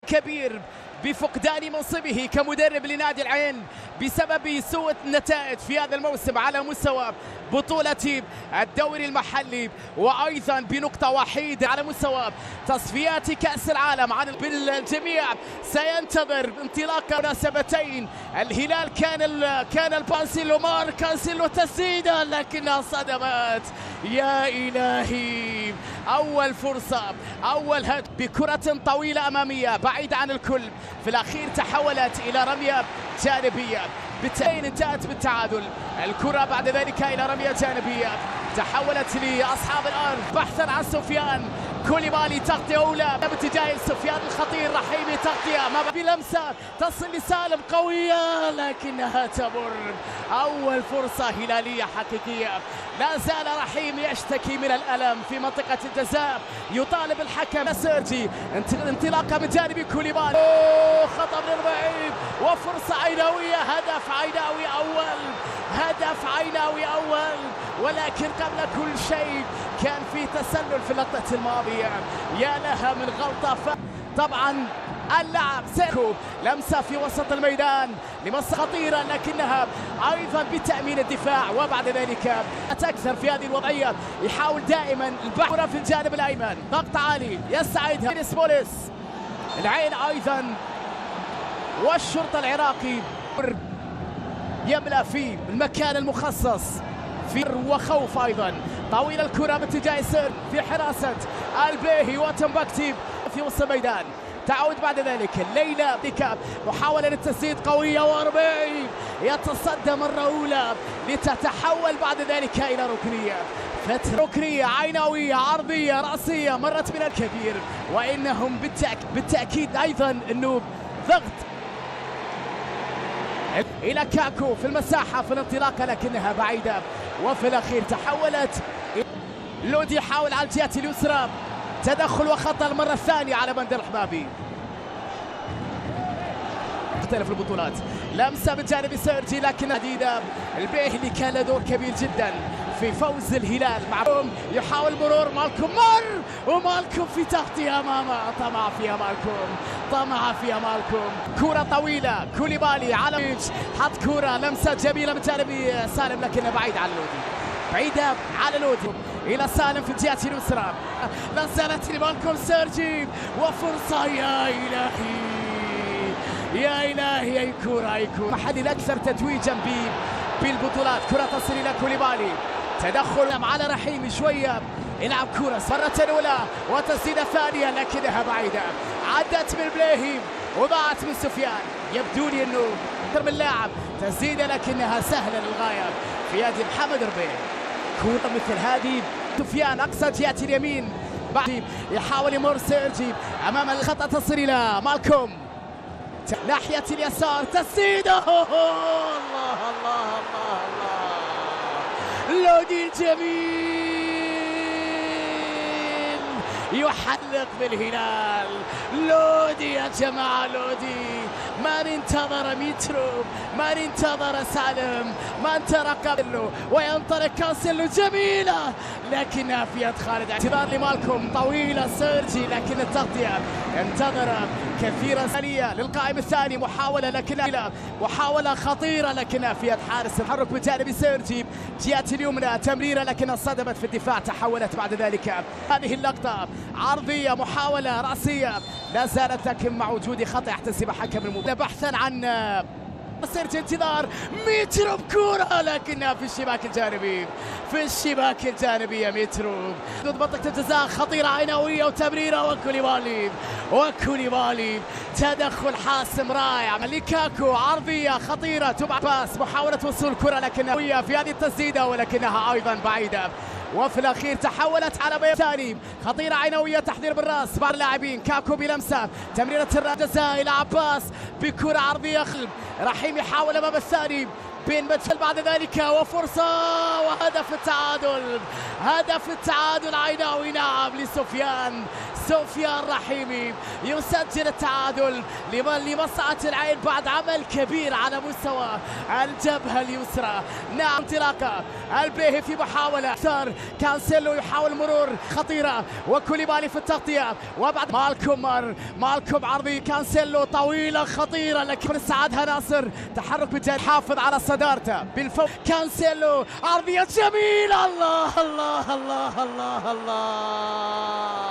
كبير بفقدان منصبه كمدرب لنادي العين بسبب سوء النتائج في هذا الموسم على مستوى بطولة الدوري المحلي، وأيضا بنقطة وحيدة على مستوى تصفيات كأس العالم. عن الجميع سينتظر انطلاق مناسبتين. الهلال كان البانسيلو مار كانسيلو تسديدة لكنها صدمت. يا إلهي، أول فرصة، أول هدف بكرة طويلة أمامية بعيدة عن الكل، في الأخير تحولت إلى رمية جانبية بالتالي انتهت بالتعادل. الكرة بعد ذلك إلى رمية جانبية تحولت لأصحاب الأرض بحثا عن سفيان كوليبالي. تغطية أولى باتجاه سفيان الخطير، رحيمي تغطية ما بلمسة تصل لسالم قوية لكنها تمر. أول فرصة هلالية حقيقية. لا زال رحيم يشتكي من الألم في منطقة الجزاء، يطالب الحكم سيرجي انطلاقة من جانب كوليبالي، خطأ من البعيد وفرصة عيناوية. هدف عيناوي أول، هدف عيناوي أول، ولكن قبل كل شيء كان في تسلل في اللقطة الماضية. يا لها من غلطة. طبعا اللاعب سيركو لمسة في وسط الميدان لمسة خطيرة لكنها أيضا بتأمين الدفاع، وبعد ذلك أكثر في هذه الوضعية يحاول دائما البحث في الجانب الأيمن. ضغط عالي يستعيدها بوليس العين أيضا، والشرطة العراقي يملأ في المكان المخصص في وخوف أيضا. طويل الكرة باتجاه سير في حراسة البيهي وتمبكتي في وسط الميدان. تعود بعد ذلك الليلة بك محاولة للتسديد قوية، وربيعي يتصدى مرة أولى لتتحول بعد ذلك إلى ركنية. ركنية عيناوية عرضية رأسية مرت من الكبير، وإنهم بالتأكيد أيضا أنه ضغط إلى كاكو في المساحة في الانطلاقة لكنها بعيدة، وفي الأخير تحولت. لودي يحاول على الجهة اليسرى، تدخل وخطأ المرة الثانية على بندر الحبابي. تختلف البطولات. لمسة بجانب سيرجي لكن عديدة. البيهلي كان له دور كبير جدا في فوز الهلال مع يحاول مرور مالكم، مر ومالكم في تغطية أمامه، طمع فيها مالكم، طمع فيها مالكم. كرة طويلة كوليبالي على بيتش، حط كرة لمسة جميلة من جانب سالم لكنها بعيدة عن لودي، بعيدة على لودي إلى سالم في الجهة اليسرى. لا زالت لمالكم سيرجي وفرصة. يا إلهي يا إلهي، أي كرة أي كرة. محل الأكثر تتويجا بالبطولات. كرة تصل إلى كوليبالي، تدخل على رحيم شوية، يلعب كرة مرة أولى وتسديدة ثانية لكنها بعيدة، عدت من بليهي وضاعت من سفيان. يبدو لي أنه أكثر من لاعب تسديدة لكنها سهلة للغاية في يد محمد ربيع. كرة مثل هذه سفيان أقصى جهة اليمين، بعد يحاول يمر سيرجي أمام الخطأ، تصل إلى مالكم ناحية اليسار، تسديدة. الله الله الله الله، لودي الجميل يحلق بالهلال. لودي يا جماعة، لودي ما انتظر مترو، ما انتظر سالم، ما انتظر له وينطلق كانسيلو، جميلة لكنها في يد خالد. اعتذار لمالكم طويلة سيرجي لكن التغطية انتظر كثيرا. ثانية للقائم الثاني، محاولة لكنها محاولة خطيرة لكنها في يد حارس. التحرك من جانب سيرجي جهة اليمنى، تمريرة لكنها صدمت في الدفاع، تحولت بعد ذلك. هذه اللقطة عرضية محاولة رأسية لا زالت لكن مع وجود خطأ يحتسب حكم المباراة بحثا عن سيرجي. انتظار مترو بكرة لكنها في الشباك الجانبي، في الشباك الجانبية. مترو ضد منطقة الجزاء، خطيرة عيناوية وتمريرة، وكوليبالي تدخل حاسم رائع. ليكاكو عرضية خطيرة تبع باس، محاولة وصول كرة لكنها في هذه التسديدة ولكنها أيضا بعيدة، وفي الأخير تحولت على بيض ثاني. خطيرة عينوية، تحضير بالراس بعض اللاعبين. كاكو بلمسة، تمريرة الجزاء إلى عباس بكرة عرضية خلف. رحيم يحاول أمام الثاني بين مدخل بعد ذلك، وفرصة وهدف التعادل. هدف التعادل عيناوي، نعم، لسفيان سفيان رحيمي يسجل التعادل لمصلحة العين بعد عمل كبير على مستوى الجبهة اليسرى. نعم انطلاقة البيهي في محاولة أكثر، كانسيلو يحاول مرور خطيرة وكوليبالي في التغطية، وبعد مالكوم عرضي كانسيلو طويلة خطيرة لكن استعادها ناصر. تحرك بجد حافظ على صدارته بالفوق. كانسيلو عرضية جميلة، الله الله الله الله الله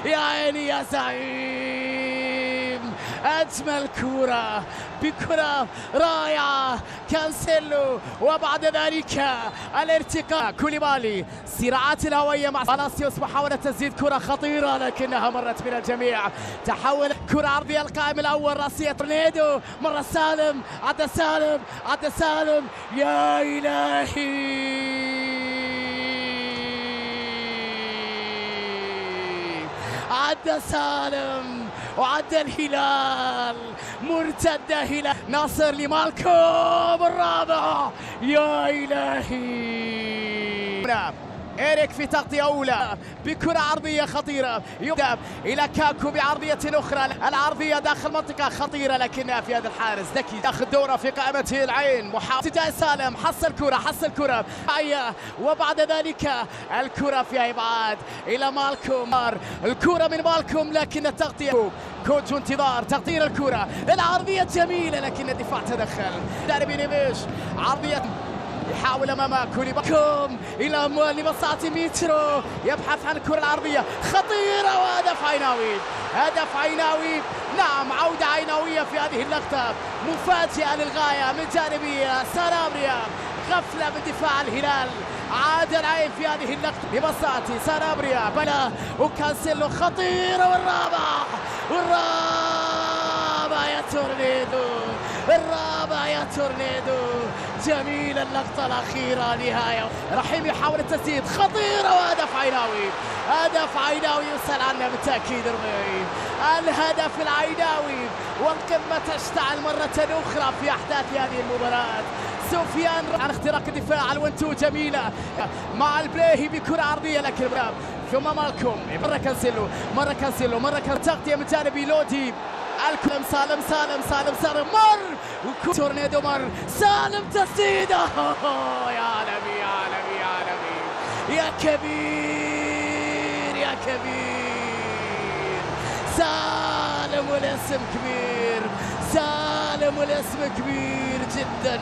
يا عيني يا زعيم، أجمل كرة بكرة رائعة كانسيلو، وبعد ذلك الارتقاء كوليبالي، صراعات الهوية مع بالاسيوس، محاولة تسديد كرة خطيرة لكنها مرت من الجميع. تحول كرة عرضية القائم الأول راسية تورنيدو، مرة سالم، عدى سالم يا إلهي، عدى سالم وعدى الهلال، مرتدة هلال، ناصر لمالكوم الرابع يا إلهي. إيريك في تغطية أولى بكرة عرضية خطيرة، يبدأ إلى كاكو بعرضية أخرى، العرضية داخل منطقة خطيرة لكنها في هذا الحارس ذكي ياخذ دوره في قائمة العين. محاولة سالم، حصل كرة وبعد ذلك الكرة فيها إبعاد إلى مالكوم، الكرة من مالكوم لكن التغطية كوتشو انتظار تغطية الكرة، العرضية جميلة لكن الدفاع تدخل. داربي نيفيش عرضية يحاول امام كوليبالي الى لمصلحة ميترو، يبحث عن الكرة العرضية خطيرة وهدف عيناوي. نعم عودة عيناوية في هذه اللقطة مفاجئة للغاية من جانب سانابريا، غفلة من دفاع الهلال، عاد العين في هذه اللقطة لمصلحة سانابريا بلا وكانسيلو خطيرة، والرابع يا تورنيدو، جميلة اللقطة الأخيرة نهاية. رحيم يحاول التسديد خطيرة وهدف عيناوي يسأل عنه بالتأكيد ربيعي، الهدف العيناوي، والقمة تشتعل مرة أخرى في أحداث هذه المباراة. سفيان عن اختراق الدفاع الونتو جميلة مع البليهي بكرة عرضية لكن ثم مالكوم، مرة كانسيلو تغطية من جانب لودي، الكلم سالم مر تورنيدو سالم تسديده يا عالمي يا كبير سالم والاسم كبير جدا